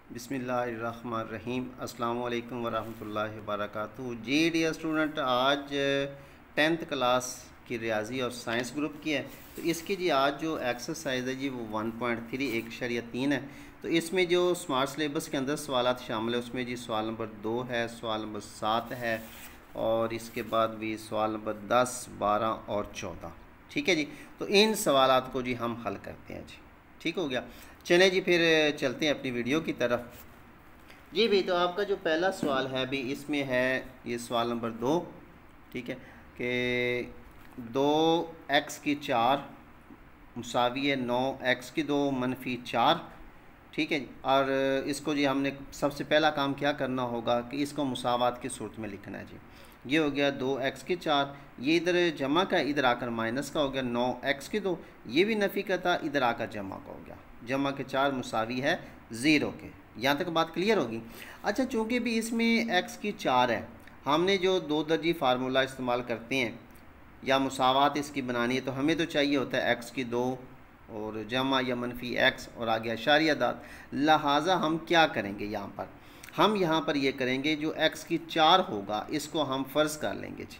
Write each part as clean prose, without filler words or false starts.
बिस्मिल्लाहिर्रहमानिर्रहीम अस्सलाम वालेकुम वरहमतुल्लाहि वबरकातुहू। जी डियर स्टूडेंट, आज 10th क्लास की रियाजी और साइंस ग्रुप की है। तो इसकी जी आज जो एक्सरसाइज है जी वो 1.3 1.3 है। तो इसमें जो स्मार्ट सिलेबस के अंदर सवालात शामिल है उसमें जी सवाल नंबर 2 है, सवाल नंबर 7 है और इसके बाद भी सवाल नंबर 10, 12 और 14। ठीक है जी। तो इन सवालात को जी हम हल करते हैं जी। ठीक हो गया। चलें जी फिर चलते हैं अपनी वीडियो की तरफ। जी भी तो आपका जो पहला सवाल है भी इसमें है ये सवाल नंबर 2। ठीक है कि 2x की 4 मुसावी है 9x की 2 मनफी 4। ठीक है जी। और इसको जी हमने सबसे पहला काम क्या करना होगा कि इसको मुसावात की सूरत में लिखना है जी। ये हो गया 2x की 4, ये इधर जमा का इधर आकर माइनस का हो गया 9x की 2, ये भी नफ़ी का था इधर आकर जमा का हो गया। जमा के 4 मुसावी है 0 के। यहाँ तक बात क्लियर होगी। अच्छा, चूँकि भी इसमें x की 4 है, हमने जो दो दर्जी फार्मूला इस्तेमाल करते हैं या मुसावात इसकी बनानी है तो हमें तो चाहिए होता है x की 2 और जमा या मनफी x और आगे अशारिया दाद। लिहाजा हम क्या करेंगे यहाँ पर, हम यहाँ पर ये करेंगे जो x की 4 होगा इसको हम फ़र्ज़ कर लेंगे जी।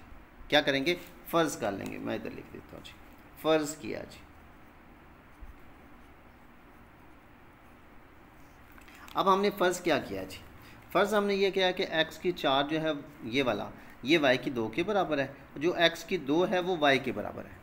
क्या करेंगे? फ़र्ज़ कर लेंगे। मैं इधर लिख देता हूँ जी, फ़र्ज़ किया जी। अब हमने फ़र्ज़ क्या किया जी? फ़र्ज़ हमने ये किया कि x की 4 जो है ये वाला ये y की 2 के बराबर है, जो x की 2 है वो y के बराबर है।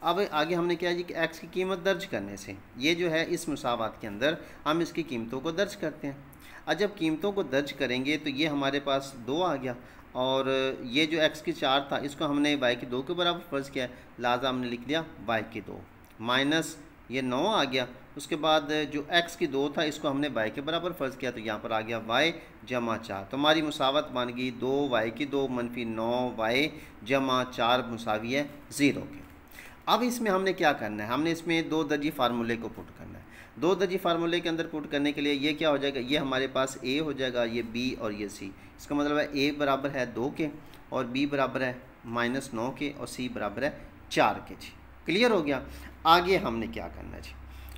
अब आगे हमने क्या जी कि x की कीमत दर्ज करने से ये जो है इस मुसावात के अंदर हम इसकी कीमतों को दर्ज करते हैं। और जब कीमतों को दर्ज करेंगे तो ये हमारे पास 2 आ गया और ये जो x की 4 था इसको हमने y की 2 के बराबर फ़र्ज़ किया, लिहाजा हमने लिख दिया y की 2 माइनस ये 9 आ गया। उसके बाद जो x की 2 था इसको हमने y के बराबर फ़र्ज़ किया तो यहाँ पर आ गया y जमा 4। तो हमारी मुसावत बन गई 2y की 2 मनफी 9y जमा 4 मुसावी है 0 के। अब इसमें हमने क्या करना है, हमने इसमें दो दर्जी फार्मूले को पुट करना है। दो दर्जी फार्मूले के अंदर पुट करने के लिए ये क्या हो जाएगा, ये हमारे पास a हो जाएगा, ये b और ये c। इसका मतलब है a बराबर है 2 के और b बराबर है -9 के और c बराबर है 4 के जी। क्लियर हो गया। आगे हमने क्या करना है जी,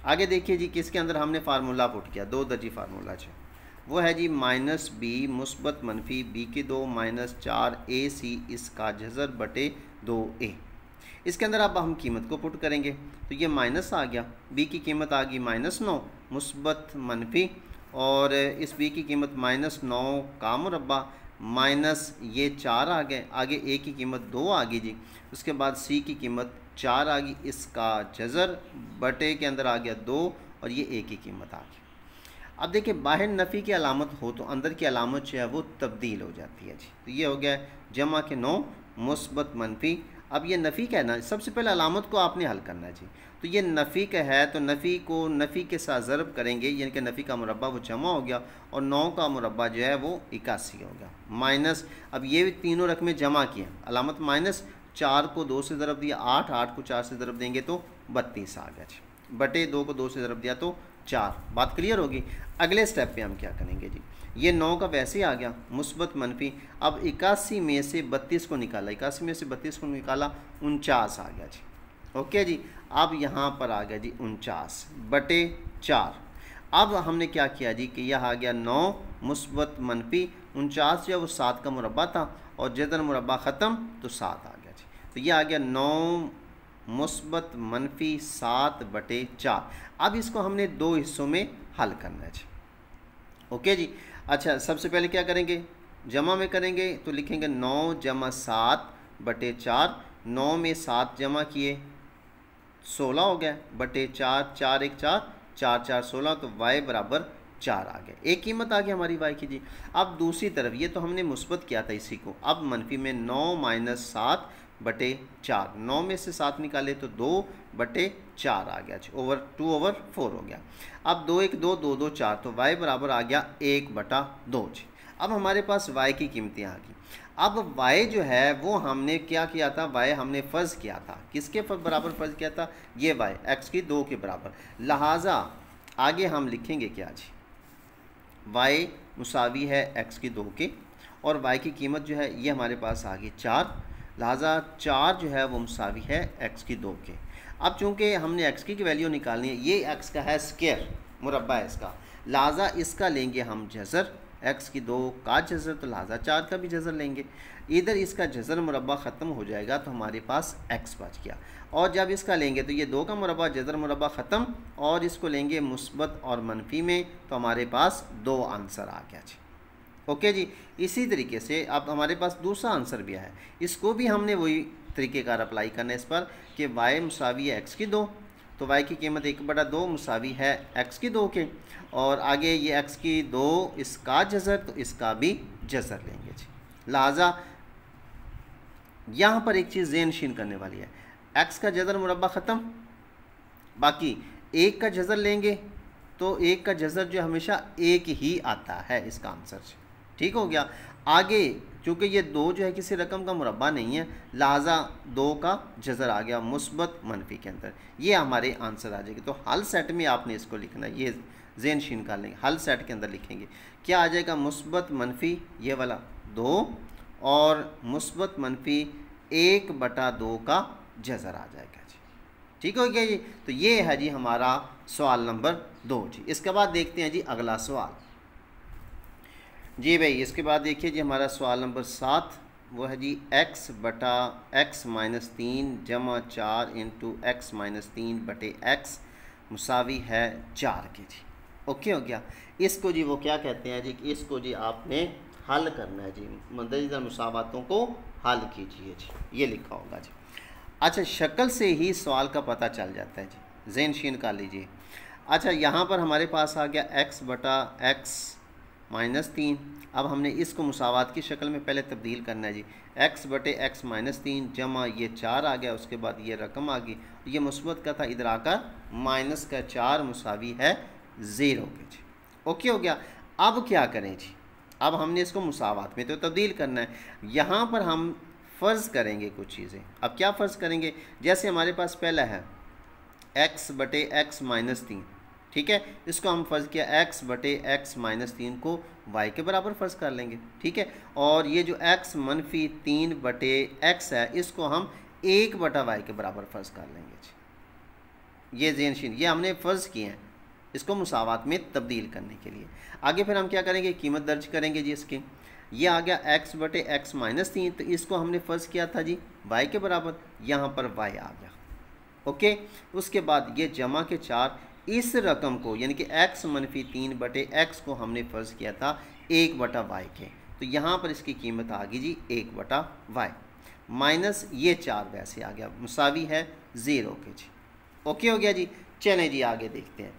आगे देखिए जी किसके अंदर हमने फार्मूला पुट किया, दो दर्जी फार्मूला जो वो है जी -b मुस्बत मनफी b की 2 -4ac इसका जज़र बटे 2a। इसके अंदर अब हम कीमत को पुट करेंगे तो ये माइनस आ गया, b की कीमत आ गई -9 मुस्बत मनफी और इस b की कीमत -9 का मुरब्बा माइनस ये 4 आ गए, आगे a की कीमत 2 आ गई जी। उसके बाद c की कीमत 4 आ गई, इसका जज़र बटे के अंदर आ गया 2 और ये a की कीमत आ गई। अब देखिए बाहर नफ़ी की अलामत हो तो अंदर की अलामत जो है वो तब्दील हो जाती है जी। तो ये हो गया जमा के 9 मुस्बत मनफी। अब ये नफ़ी का है ना, सबसे पहले अलामत को आपने हल करना है जी। तो ये नफ़ी का है तो नफ़ी को नफ़ी के साथ ज़रब करेंगे, यानी कि नफ़ी का मुरब्बा वो जमा हो गया और 9 का मुरब्बा जो है वो 81 हो गया माइनस। अब ये तीनों रकमें जमा किए, अलामत माइनस, 4 को 2 से ज़रब दिया 8, 8 को 4 से ज़रब देंगे तो 32 आ गया जी, बटे 2 को 2 से ज़रब दिया तो 4। बात क्लियर होगी। अगले स्टेप पे हम क्या करेंगे जी, ये 9 का वैसे ही आ गया मुस्बत मनफी। अब 81 में से 32 को निकाला, 81 में से 32 को निकाला 49 आ गया जी। ओके जी। अब यहाँ पर आ गया जी 49 बटे 4। अब हमने क्या किया जी कि यह आ गया 9 मुस्बत मनफी 49 जो है वो 7 का मुरब्बा था और जदर मुरब्बा ख़त्म तो 7 आ गया जी। तो यह आ गया 9 मुस्बत मनफी 7 बटे 4। अब इसको हमने दो हिस्सों में हल करना है जी। ओके जी। अच्छा, सबसे पहले क्या करेंगे, जमा में करेंगे तो लिखेंगे 9 जमा 7 बटे 4। 9 में 7 जमा किए 16 हो गया बटे 4, 4 1 4, 4 4 16 तो y बराबर 4 आ गया। एक कीमत आ गई हमारी y की जी। अब दूसरी तरफ ये तो हमने मुस्बत किया था इसी को, अब मनफी में 9 माइनस 7 बटे 4। 9 में से 7 निकाले तो 2 बटे 4 आ गया जी, ओवर 2/4 हो गया। अब 2 1 2 2 2 4 तो y बराबर आ गया 1/2 जी। अब हमारे पास y की कीमतें आ गई। अब y जो है वो हमने क्या किया था, y हमने फ़र्ज़ किया था, किसके बराबर फ़र्ज़ किया था, ये y x की 2 के बराबर। लिहाजा आगे हम लिखेंगे क्या जी, y मुसावी है x की 2 के और y की कीमत जो है ये हमारे पास आ गई 4, लिहाजा 4 जो है वो मुसावी है x की 2 के। अब चूँकि हमने x की वैल्यू निकालनी है, ये x का है स्क्वायर मुरब्बा है इसका, लिहाजा इसका लेंगे हम जज़र, x की 2 का जज़र, तो लिहाजा 4 का भी जज़र लेंगे। इधर इसका जज़र मुरब्बा ख़त्म हो जाएगा तो हमारे पास x बच गया। और जब इसका लेंगे तो ये 2 का मुरब्बा जज़र मुरब्बा ख़त्म, और इसको लेंगे मुस्बत और मनफी में, तो हमारे पास 2 आंसर आ गया जी। ओके जी। इसी तरीके से अब हमारे पास दूसरा आंसर भी है, इसको भी हमने वही तरीक़ेकार अप्लाई करना है इस पर कि y मुसावी है x की 2, तो y की कीमत 1/2 मुसावी है x की 2 के, और आगे ये x की 2 इसका जज़र, तो इसका भी जज़र लेंगे जी। लिहाजा यहाँ पर एक चीज़ ज़हन नशीन करने वाली है, x का जज़र मुरब्बा ख़त्म, बाकी 1 का जज़र लेंगे तो 1 का जज़र जो हमेशा 1 ही आता है इसका आंसर। ठीक हो गया। आगे चूँकि ये 2 जो है किसी रकम का मुरब्बा नहीं है, लिहाजा 2 का जज़र आ गया मुस्बत मनफी के अंदर, ये हमारे आंसर आ जाएगी। तो हल सेट में आपने इसको लिखना है, ये ज़हन नशीन कर लेंगे, हल सेट के अंदर लिखेंगे क्या आ जाएगा, मुस्बत मनफी ये वाला 2 और मुस्बत मनफी 1/2 का जज़र आ जाएगा जी। ठीक हो गया जी। तो ये है जी हमारा सवाल नंबर 2 जी। इसके बाद देखते हैं जी अगला सवाल जी भाई। इसके बाद देखिए जी हमारा सवाल नंबर 7, वो है जी x/x-3 जमा 4 इंटू x-3/x मुसावी है 4 के जी। ओके हो गया। इसको जी वो क्या कहते हैं जी, इसको जी आपने हल करना है जी, मदरजा मुसावातों को हल कीजिए जी, ये लिखा होगा जी। अच्छा, शक्ल से ही सवाल का पता चल जाता है जी, ज़हन नशीन कर लीजिए। अच्छा, यहाँ पर हमारे पास आ गया x/x-3, अब हमने इसको मुसावात की शक्ल में पहले तब्दील करना है जी। x/x-3 जमा ये 4 आ गया, उसके बाद ये रकम आ गई, ये मुस्बत का था, इधर आकर माइनस का 4 मुसावी है 0 के जी। ओके हो गया। अब क्या करें जी, अब हमने इसको मुसावात में तो तब्दील करना है, यहाँ पर हम फ़र्ज़ करेंगे कुछ चीज़ें। अब क्या फ़र्ज़ करेंगे, जैसे हमारे पास पहला है x/x-3, ठीक है, इसको हम फ़र्ज़ किया x/x-3 को y के बराबर फ़र्ज़ कर लेंगे, ठीक है। और ये जो x-3/x है, इसको हम 1/y के बराबर फ़र्ज़ कर लेंगे जी। ये ज़हन नशीन, ये हमने फ़र्ज़ किए हैं इसको मुसावात में तब्दील करने के लिए। आगे फिर हम क्या करेंगे, कीमत दर्ज करेंगे जी इसकी। ये आ गया x/x-3, तो इसको हमने फ़र्ज़ किया था जी y के बराबर, यहाँ पर y आ गया। ओके, उसके बाद ये जमा के 4, इस रकम को यानी कि x-3/x को हमने फ़र्ज़ किया था 1/y के, तो यहाँ पर इसकी कीमत आ गई जी 1/y, माइनस ये 4 वैसे आ गया, मुसावी है 0 के जी। ओके हो गया जी। चलें जी आगे देखते हैं।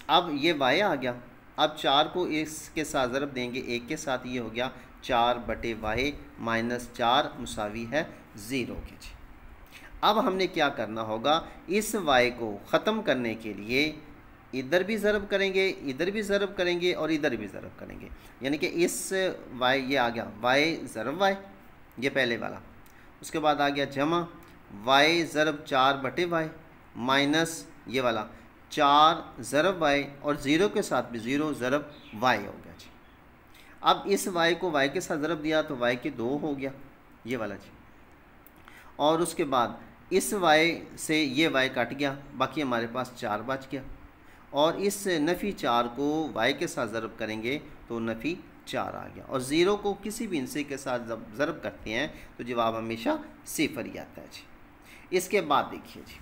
अब ये y आ गया, अब 4 को इसके साथ ज़रब देंगे 1 के साथ, ये हो गया 4/y माइनस 4 मुसावी है 0 के जी। अब हमने क्या करना होगा, इस y को ख़त्म करने के लिए इधर भी ज़रब करेंगे, इधर भी ज़रब करेंगे और इधर भी ज़रब करेंगे, यानी कि इस y, ये आ गया y ज़रब y, ये पहले वाला, उसके बाद आ गया जमा y ज़रब 4/y माइनस ये वाला 4 ज़रब y, और 0 के साथ भी 0 ज़रब y हो गया जी। अब इस y को y के साथ ज़रब दिया तो y के 2 हो गया, ये वाला जी। और उसके बाद इस y से ये y कट गया, बाकी हमारे पास 4 बच गया, और इस नफ़ी 4 को y के साथ ज़रब करेंगे तो नफ़ी 4 आ गया, और 0 को किसी भी इंसे के साथ जब ज़रब करते हैं तो जवाब हमेशा 0 ही आता है जी। इसके बाद देखिए जी,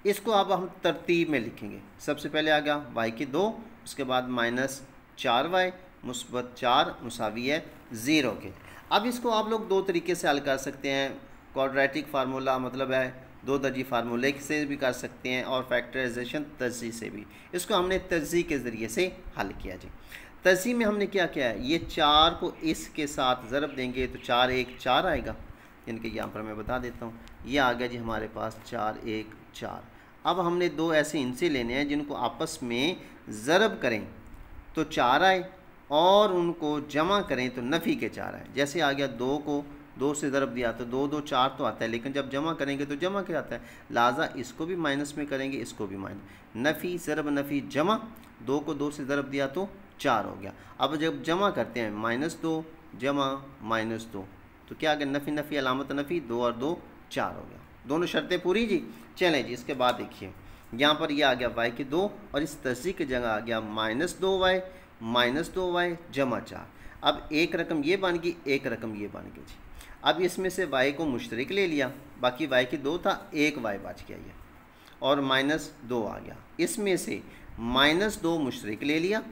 इसको अब हम तरतीब में लिखेंगे। सबसे पहले आ गया y की 2, उसके बाद माइनस 4y मुस्बत 4 मुसावी है 0 के। अब इसको आप लोग 2 तरीके से हल कर सकते हैं, क्वाड्रेटिक फार्मूला मतलब है 2 दर्जी फार्मूले से भी कर सकते हैं, और फैक्टराइजेशन तर्जी से भी। इसको हमने तर्जी के ज़रिए से हल किया जी। तर्जी में हमने क्या किया है, ये 4 को इसके साथ ज़रब देंगे तो 4 1 4 आएगा, यानी कि यहाँ पर मैं बता देता हूँ, ये आ गया जी हमारे पास 4 1 4। अब हमने 2 ऐसे इनसे लेने हैं जिनको आपस में ज़रब करें तो 4 आए, और उनको जमा करें तो नफ़ी के 4 आए। जैसे आ गया 2 को 2 से ज़रब दिया तो 2 2 4 तो आता है, लेकिन जब जमा करेंगे तो जमा क्या आता है, लिहाजा इसको भी माइनस में करेंगे, इसको भी माइनस, नफ़ी ज़रब नफ़ी जमा, 2 को 2 से ज़रब दिया तो 4 हो गया। अब जब जमा करते हैं -2 जमा -2, तो क्या आ गया, नफ़ी नफ़ी अलामत नफ़ी, 2 और 2 4 हो गया, दोनों शर्तें पूरी जी। चलें जी, इसके बाद देखिए यहाँ पर ये आ गया y की 2 और इस तस्दीक की जगह आ गया -2y जमा 4। अब एक रकम ये बन गई, एक रकम ये बन गई जी। अब इसमें से y को मुश्तरिक ले लिया, बाकी y की 2 था, एक y बच गया ये और -2 आ गया। इसमें से -2 मुश्तरिक ले लिया,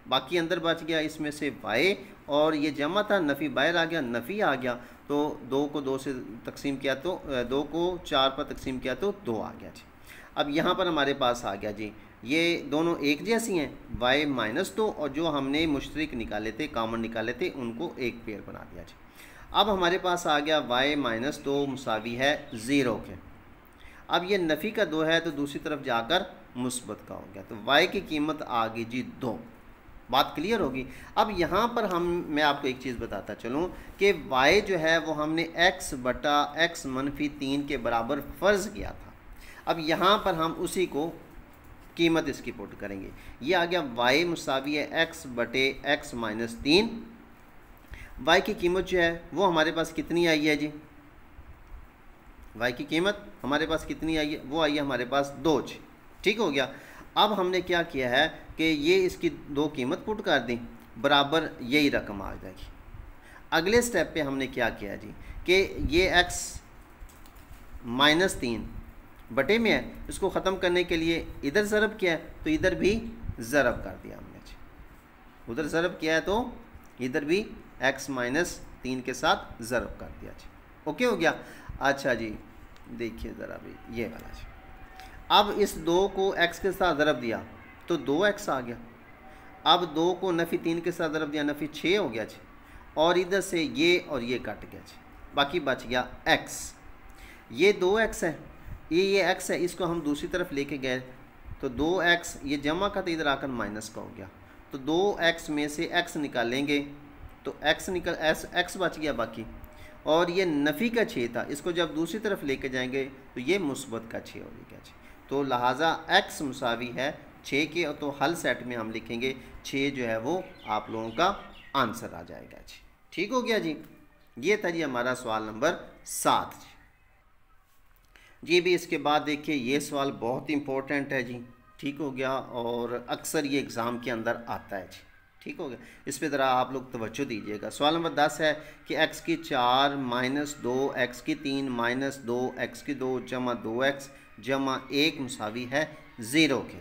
बाकी अंदर बच गया इसमें से y और ये जमा था, नफ़ी बाहर आ गया, नफ़ी आ गया तो 2 को 2 से तकसीम किया तो 2 को 4 पर तकसीम किया तो 2 आ गया जी। अब यहाँ पर हमारे पास आ गया जी, ये दोनों एक जैसी हैं, y -2 और जो हमने मुश्तरिक निकाले थे, कॉमन निकाले थे, उनको एक पेयर बना दिया जी। अब हमारे पास आ गया y -2 मुसावी है 0 के। अब ये नफ़ी का 2 है तो दूसरी तरफ जाकर मुस्बत का हो गया, तो y की कीमत आ गई जी 2। बात क्लियर होगी। अब यहाँ पर मैं आपको एक चीज़ बताता चलूँ कि y जो है वो हमने x बटा x -3 के बराबर फ़र्ज़ किया था। अब यहाँ पर हम उसी को कीमत इसकी पुट करेंगे। ये आ गया y मुसावी है x बटे x -3। y की कीमत जो है वो हमारे पास कितनी आई है जी? y की कीमत हमारे पास कितनी आई है? वो आई है हमारे पास 2 जी। ठीक हो गया। अब हमने क्या किया है कि ये इसकी 2 कीमत पुट कर दी, बराबर यही रकम आ जाएगी। अगले स्टेप पे हमने क्या किया जी कि ये x -3 बटे में है, इसको ख़त्म करने के लिए इधर ज़रब किया है तो इधर भी ज़रब कर दिया हमने जी। उधर ज़रब किया है तो इधर भी x -3 के साथ ज़रब कर दिया जी। ओके हो गया। अच्छा जी, देखिए ज़रा भी ये वाला जी। अब इस 2 को x के साथ ज़रब दिया तो 2x आ गया। अब 2 को नफ़ी 3 के साथ ज़रब दिया, नफ़ी 6 हो गया जी। और इधर से ये और ये कट गया जी, बाकी बच गया x। ये 2x है, ये x है, इसको हम दूसरी तरफ लेके गए तो 2x ये जमा का तो इधर आकर माइनस का हो गया, तो 2x में से x निकालेंगे तो x बच गया बाकी। और ये नफ़ी का 6 था, इसको जब दूसरी तरफ लेके जाएंगे तो ये मुस्बत का 6 हो गया जी। तो लिहाजा x मुसावी है 6 के, तो हल सेट में हम लिखेंगे 6 जो है वो आप लोगों का आंसर आ जाएगा जी। ठीक हो गया जी। ये था जी हमारा सवाल नंबर 7 जी भी। इसके बाद देखिए ये सवाल बहुत इंपॉर्टेंट है जी। ठीक हो गया, और अक्सर ये एग्ज़ाम के अंदर आता है जी। ठीक हो गया, इस पे ज़रा आप लोग तवज्जो दीजिएगा। सवाल नंबर 10 है कि x की 4 -2 x की 3 -2 x की 2 जमा 2x जमा 1 मुसावी है 0 के।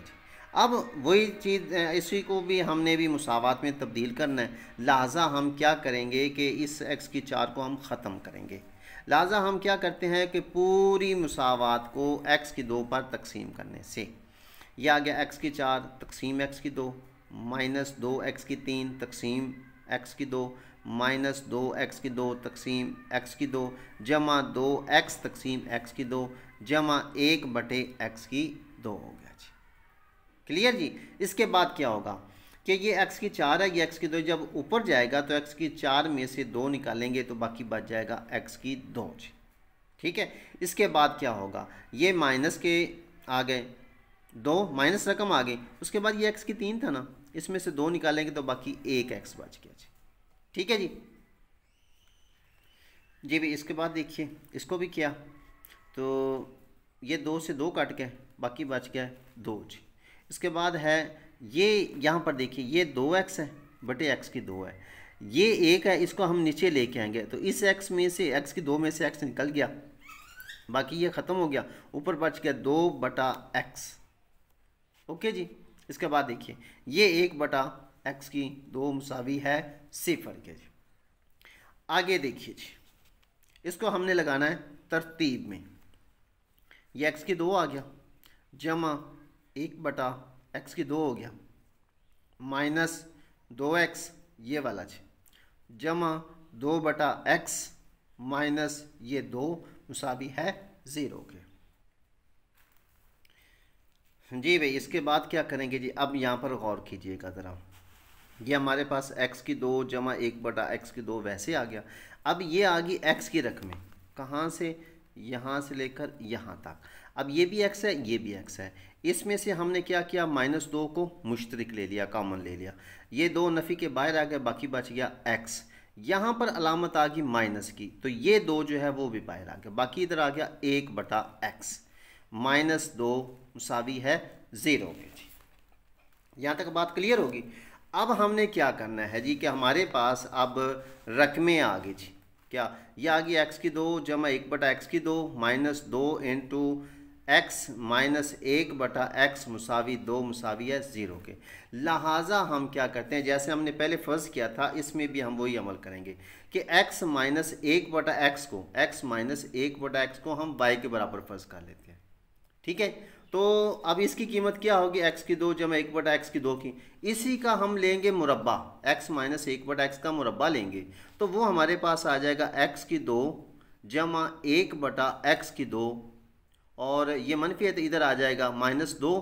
अब वही चीज़ इसी को भी हमने भी मुसावात में तब्दील करना है, लिहाजा हम क्या करेंगे कि इस x की 4 को हम ख़त्म करेंगे। लिहाजा हम क्या करते हैं कि पूरी मुसावात को x की 2 पर तकसीम करने से यह आ गया x की 4 तकसीम x की 2 -2x की 3 तकसीम x की 2 -2x की 2 तकसीम x की 2 जमा 2x तकसीम x की 2 जमा 1 बटे x की 2 हो गया जी। क्लियर जी। इसके बाद क्या होगा कि ये x की 4 है, ये x की 2, जब ऊपर जाएगा तो x की 4 में से 2 निकालेंगे तो बाकी बच जाएगा x की 2 जी। ठीक है। इसके बाद क्या होगा, ये माइनस के आ गए 2, माइनस रकम आ गई, उसके बाद ये x की 3 था ना, इसमें से 2 निकालेंगे तो बाकी 1x बच गया जी। ठीक है जी। जी भी इसके बाद देखिए इसको भी किया तो ये 2 से 2 कट गए, बाकी बच गया 2 जी। इसके बाद है ये यहाँ पर देखिए ये 2x है बटे x की 2 है, ये 1 है, इसको हम नीचे लेके आएंगे तो इस x में से x की 2 में से x निकल गया, बाकी ये ख़त्म हो गया, ऊपर बच गया 2 बटा x। ओके जी। इसके बाद देखिए ये 1 बटा x की 2 मुसावी है 0 के जी। आगे देखिए जी, इसको हमने लगाना है तरतीब में। ये x की 2 आ गया जमा 1 बटा x की 2 हो गया माइनस 2x ये वाला जी जमा 2 बटा x माइनस ये 2 मुसावी है 0 के। जी भाई इसके बाद क्या करेंगे जी, अब यहाँ पर गौर कीजिएगा ज़रा, ये हमारे पास x की 2 जमा 1 बटा x की 2 वैसे आ गया। अब ये आ गई x की रकमें, कहाँ से, यहाँ से लेकर यहाँ तक। अब ये भी x है, ये भी x है, इसमें से हमने क्या किया, -2 को मुश्तरिक ले लिया, कॉमन ले लिया, ये 2 नफ़ी के बाहर आ गया, बाकी बच गया x। यहाँ पर अलामत आ गई माइनस की, तो ये 2 जो है वो भी बाहर आ गया, बाकी इधर आ गया 1 बटा x -2 मुसावी है 0 के जी। यहाँ तक बात क्लियर होगी। अब हमने क्या करना है जी कि हमारे पास अब रकमें आ गई जी, क्या ये आ गई x की 2 जमा 1/x की 2 minus 2 into x minus 1/x मुसावी 2 मुसावी है 0 के। लिहाजा हम क्या करते हैं, जैसे हमने पहले फ़र्ज़ किया था इसमें भी हम वही अमल करेंगे कि x माइनस 1/x को हम y के बराबर फ़र्ज़ कर लेते हैं। ठीक है, तो अब इसकी कीमत क्या होगी, x की 2 जमा 1/x की 2 की। इसी का हम लेंगे मुरब्बा, x माइनस 1/x का मुरब्बा लेंगे, तो वो हमारे पास आ जाएगा x की 2 जमा 1/x की 2, और ये मनफी है तो इधर आ जाएगा -2।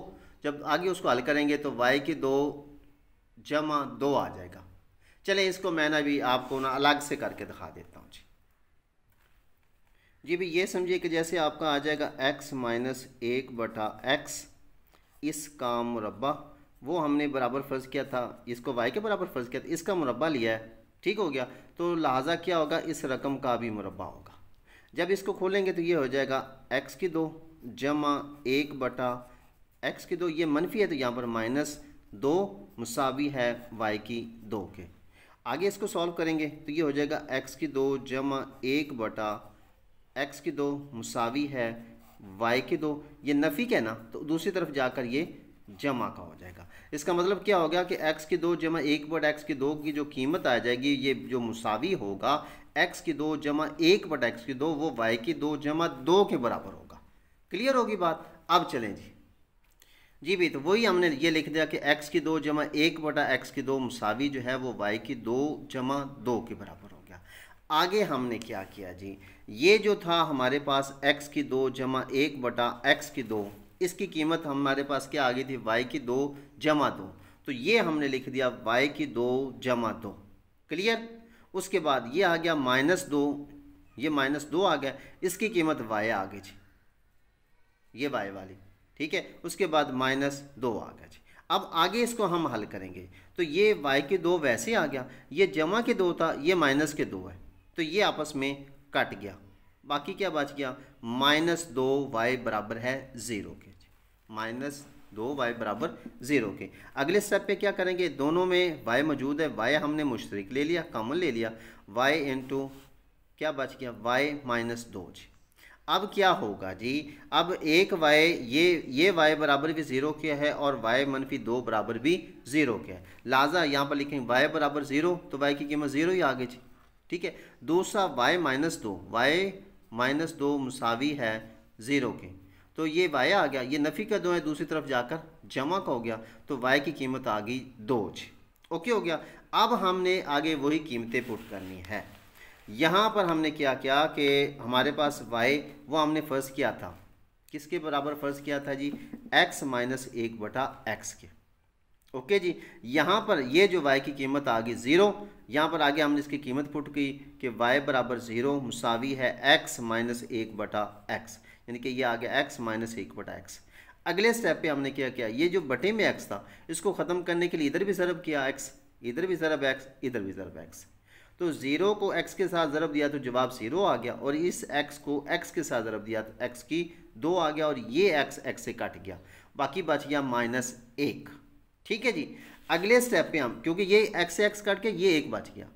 जब आगे उसको हल करेंगे तो y की 2 जमा 2 आ जाएगा। चले इसको मैं ना भी आपको ना अलग से करके दिखा देता हूँ जी भाई। ये समझिए कि जैसे आपका आ जाएगा x माइनस 1/x, इसका मुरब्बा, वो हमने बराबर फ़र्ज़ किया था, इसको y के बराबर फ़र्ज़ किया था, इसका मुरब्बा लिया है। ठीक हो गया, तो लिहाजा क्या होगा, इस रकम का भी मुरब्बा होगा। जब इसको खोलेंगे तो ये हो जाएगा x की 2 जमा 1/x की 2, ये मनफी है तो यहाँ पर -2 मुसावी है y की 2 के। आगे इसको सॉल्व करेंगे तो ये हो जाएगा x की 2 जमा 1/x की 2 मुसावी है y की 2, ये नफ़ी का है ना, तो दूसरी तरफ जाकर ये जमा का हो जाएगा। इसका मतलब क्या हो गया कि x की 2 जमा 1/x की 2 की जो कीमत आ जाएगी, ये जो मुसावी होगा x की 2 जमा 1/x की 2, वो y की 2 जमा 2 के बराबर होगा। क्लियर होगी बात। अब चलें जी भाई, तो वही हमने ये लिख दिया कि x की 2 जमा 1/x की 2 मुसावी जो है वो y की 2 जमा 2 के बराबर हो गया। आगे हमने क्या किया जी, ये जो था हमारे पास x की 2 जमा 1/x की 2, इसकी कीमत हमारे पास क्या आ गई थी, y की 2 जमा 2, तो ये हमने लिख दिया y की 2 जमा 2। क्लियर। उसके बाद ये आ गया -2, ये -2 आ गया, इसकी कीमत y आ गई जी, ये y वाली। ठीक है, उसके बाद -2 आ गया जी। अब आगे इसको हम हल करेंगे तो ये y की 2 वैसे आ गया, ये जमा के 2 था, ये माइनस के 2 है, तो ये आपस में कट गया। बाकी क्या बच गया, -2y बराबर है 0 के, -2y बराबर 0 के। अगले स्टेप पे क्या करेंगे, दोनों में y मौजूद है, y हमने मुश्तरिक ले लिया, कॉमन ले लिया, y इंटू क्या बच गया, y -2 जी। अब क्या होगा जी, अब एक y, ये y बराबर भी 0 के है और y -2 बराबर भी 0 के है। लिहाजा यहाँ पर लिखेंगे y बराबर 0, तो y की कीमत 0 ही आ गई जी। ठीक है, दूसरा y -2 मुसावी है 0 के, तो ये y आ गया, ये नफ़ी का 2 है, दूसरी तरफ जाकर जमा का हो गया, तो y की कीमत आ गई 2 जी। ओके हो गया। अब हमने आगे वही कीमतें पुट करनी है। यहाँ पर हमने क्या किया कि हमारे पास y वो हमने फ़र्ज़ किया था, किसके बराबर फ़र्ज़ किया था जी, x माइनस 1/x के। ओके जी, यहाँ पर ये जो y की कीमत आ गई 0, यहाँ पर आगे हमने इसकी कीमत पुट की कि y बराबर 0 मुसावी है x माइनस 1/x, यानी कि ये आ गया x माइनस 1/x। अगले स्टेप पे हमने क्या किया, ये जो बटे में x था इसको ख़त्म करने के लिए इधर भी ज़रब किया x, इधर भी ज़रब x, इधर भी ज़रब x, तो 0 को x के साथ ज़रब दिया तो जवाब 0 आ गया, और इस x को x के साथ ज़रब दिया तो x की 2 आ गया, और ये x से कट गया, बाकी बच गया -1। ठीक है जी। अगले स्टेप पे हम, क्योंकि ये x से x कट के ये 1 बच गया,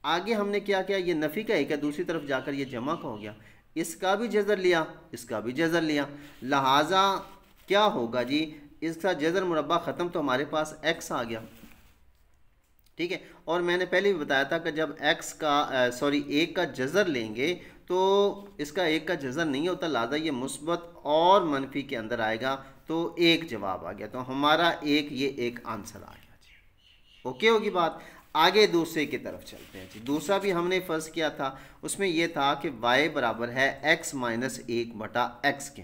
आगे हमने क्या किया, ये नफ़ी का 1 है, दूसरी तरफ जाकर ये जमा का हो गया, इसका भी जज़र लिया, इसका भी जज़र लिया, लिहाजा क्या होगा जी, इसका जज़र मुरब्बा ख़त्म, तो हमारे पास x आ गया। ठीक है, और मैंने पहले भी बताया था कि जब x का 1 का जज़र लेंगे तो इसका 1 का जज़र नहीं होता, लिहाजा ये मुस्बत और मनफी के अंदर आएगा, तो 1 जवाब आ गया, तो हमारा ये एक आंसर आ गया जी। ओके होगी बात। आगे दूसरे की तरफ चलते हैं जी। दूसरा भी हमने फ़र्ज़ किया था, उसमें यह था कि y बराबर है x माइनस 1/x के,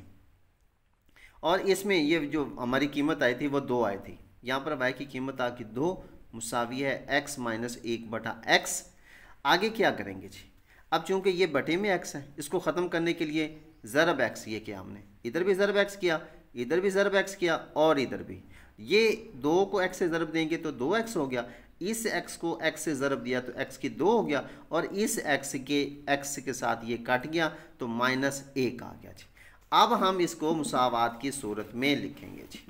और इसमें ये जो हमारी कीमत आई थी वो 2 आई थी, यहाँ पर y की कीमत आ गई 2 मुसावी है x माइनस 1/x। आगे क्या करेंगे जी, अब चूंकि ये बटे में x है, इसको ख़त्म करने के लिए ज़रब x ये किया हमने, इधर भी ज़रब x किया, इधर भी ज़रब x किया, और इधर भी, ये 2 को x से ज़रब देंगे तो 2x हो गया, इस x को x से ज़रब दिया तो x की 2 हो गया, और इस x के साथ ये कट गया तो -1 आ गया जी। अब हम इसको मुसावात की सूरत में लिखेंगे जी।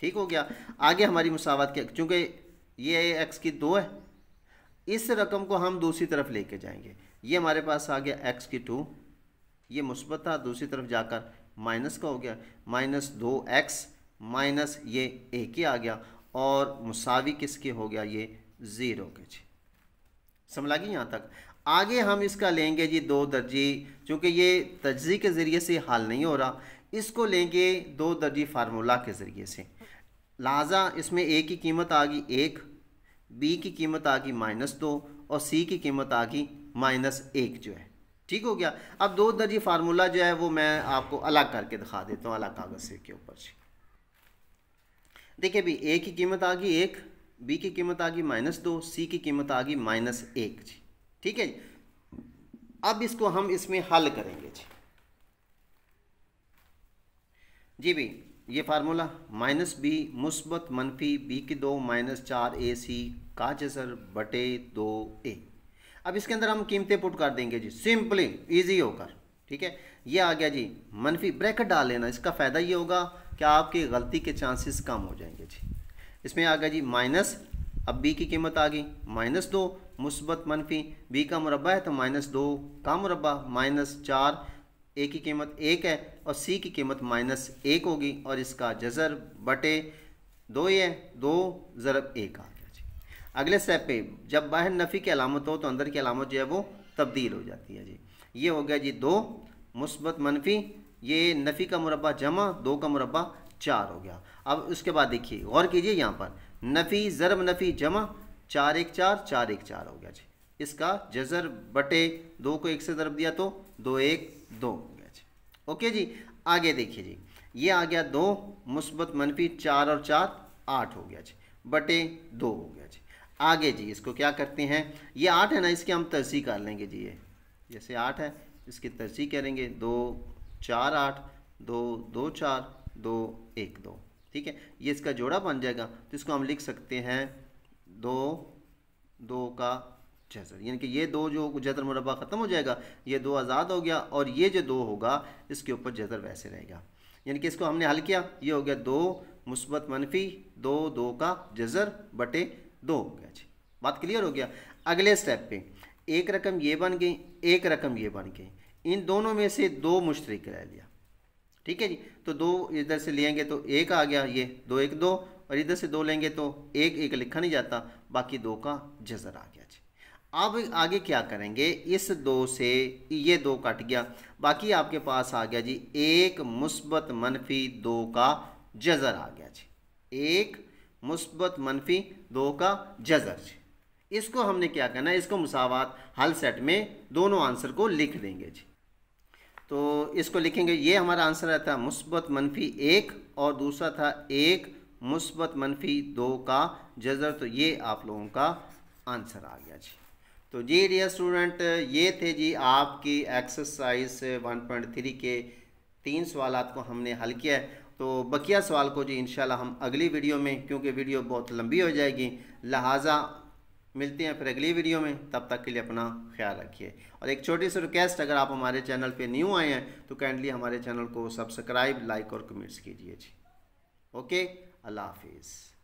ठीक हो गया। आगे हमारी मुसावात के, चूँकि ये एक्स की 2 है, इस रकम को हम दूसरी तरफ लेके जाएंगे। ये हमारे पास आ गया एक्स की 2, ये मुस्बत था, दूसरी तरफ जाकर माइनस का हो गया, -2x माइनस ये एक ही आ गया, और मुसावी किसके हो गया, ये 0 के जी। समझ लगी यहाँ तक। आगे हम इसका लेंगे जी 2 दर्जी, चूँकि ये तजज़ी के ज़रिए से हल नहीं हो रहा, इसको लेंगे 2 दर्जी फार्मूला के ज़रिए से। लिहाजा इसमें ए की कीमत आ गई 1, बी की कीमत आ गई -2 और सी की कीमत आ गई -1 जो है। ठीक हो गया। अब 2 दर्जी फार्मूला जो है वो मैं आपको अलग करके दिखा देता हूँ, अलग कागज़ से के ऊपर से। देखिए भी ए की कीमत आ गई 1, बी की कीमत आ गई -2, सी की कीमत आ गई -1 जी। ठीक है जी। अब इसको हम इसमें हल करेंगे जी। जी भी ये फार्मूला -b मुस्बत मनफी b की 2 -4ac का जज़र बटे 2a। अब इसके अंदर हम कीमतें पुट कर देंगे जी, सिंपली इजी होकर। ठीक है, ये आ गया जी, मनफी ब्रैकेट डाल लेना। इसका फ़ायदा ये होगा कि आपकी गलती के चांसेस कम हो जाएंगे जी। इसमें आ गया जी माइनस, अब b की कीमत आ गई -2 मुस्बत मनफी, b का मुरब्बा है तो -2 का मुरब्बा, -4, ए की कीमत 1 है और सी की कीमत -1 होगी, और इसका जज़र बटे 2 है, 2 ज़रब 1 आ गया जी। अगले स्टेप पे जब बाहर नफ़ी की अलामत हो तो अंदर की अलामत जो है वो तब्दील हो जाती है जी। ये हो गया जी 2 मुस्बत मनफी, ये नफ़ी का मुरब्बा जमा 2 का मुरब्बा 4 हो गया। अब उसके बाद देखिए गौर कीजिए, यहाँ पर नफ़ी ज़रब नफ़ी जमा 4 1 4 4 1 4 हो गया जी। इसका जज़र बटे 2 को 1 से ज़रब दिया तो 2 1 2 हो गया जी। ओके जी। आगे देखिए जी, ये आ गया 2 मुस्बत मनफी 4 और 4 8 हो गया जी, बटे 2 हो गया जी। आगे जी इसको क्या करते हैं, ये 8 है ना, इसकी हम तरसी कर लेंगे जी। ये जैसे 8 है इसकी तरसी करेंगे, 2 4 8 2 2 4 2 1 2। ठीक है, ये इसका जोड़ा बन जाएगा, तो इसको हम लिख सकते हैं 2 2 का जज़र, यानी कि ये 2 जो जज़र मुरब्बा ख़त्म हो जाएगा, ये 2 आज़ाद हो गया, और ये जो 2 होगा इसके ऊपर जज़र वैसे रहेगा। यानी कि इसको हमने हल किया, ये हो गया 2 मुस्बत मनफी 2 2 का जज़र बटे 2 हो गया जी। बात क्लियर हो गया। अगले स्टेप पे एक रकम ये बन गई, एक रकम ये बन गई, इन दोनों में से 2 मुश्तरिक रह लिया। ठीक है जी, तो 2 इधर से लेंगे तो 1 आ गया, ये 2 1 2, और इधर से 2 लेंगे तो 1 1 लिखा नहीं जाता, बाकी 2 का जज़र आ गया जी। अब आगे क्या करेंगे, इस 2 से ये 2 कट गया, बाकी आपके पास आ गया जी 1 मुस्बत मनफी 2 का जज़र आ गया जी, 1 मुस्बत मनफी 2 का जज़र जी। इसको हमने क्या करना है, इसको मुसावात हल सेट में दोनों आंसर को लिख देंगे जी। तो इसको लिखेंगे, ये हमारा आंसर रहता है मुस्बत मनफी 1 और दूसरा था 1 मुस्बत मनफी 2 का जज़र, तो ये आप लोगों का आंसर आ गया जी। तो जी डियर स्टूडेंट, ये थे जी आपकी एक्सरसाइज 1.3 के 3 सवालात को हमने हल किया है। तो बकिया सवाल को जी इंशाल्लाह हम अगली वीडियो में, क्योंकि वीडियो बहुत लंबी हो जाएगी, लिहाजा मिलते हैं फिर अगली वीडियो में। तब तक के लिए अपना ख्याल रखिए, और एक छोटी सी रिक्वेस्ट, अगर आप हमारे चैनल पे न्यू आए हैं तो काइंडली हमारे चैनल को सब्सक्राइब, लाइक और कमेंट्स कीजिए जी। ओके, अल्लाह हाफिज़।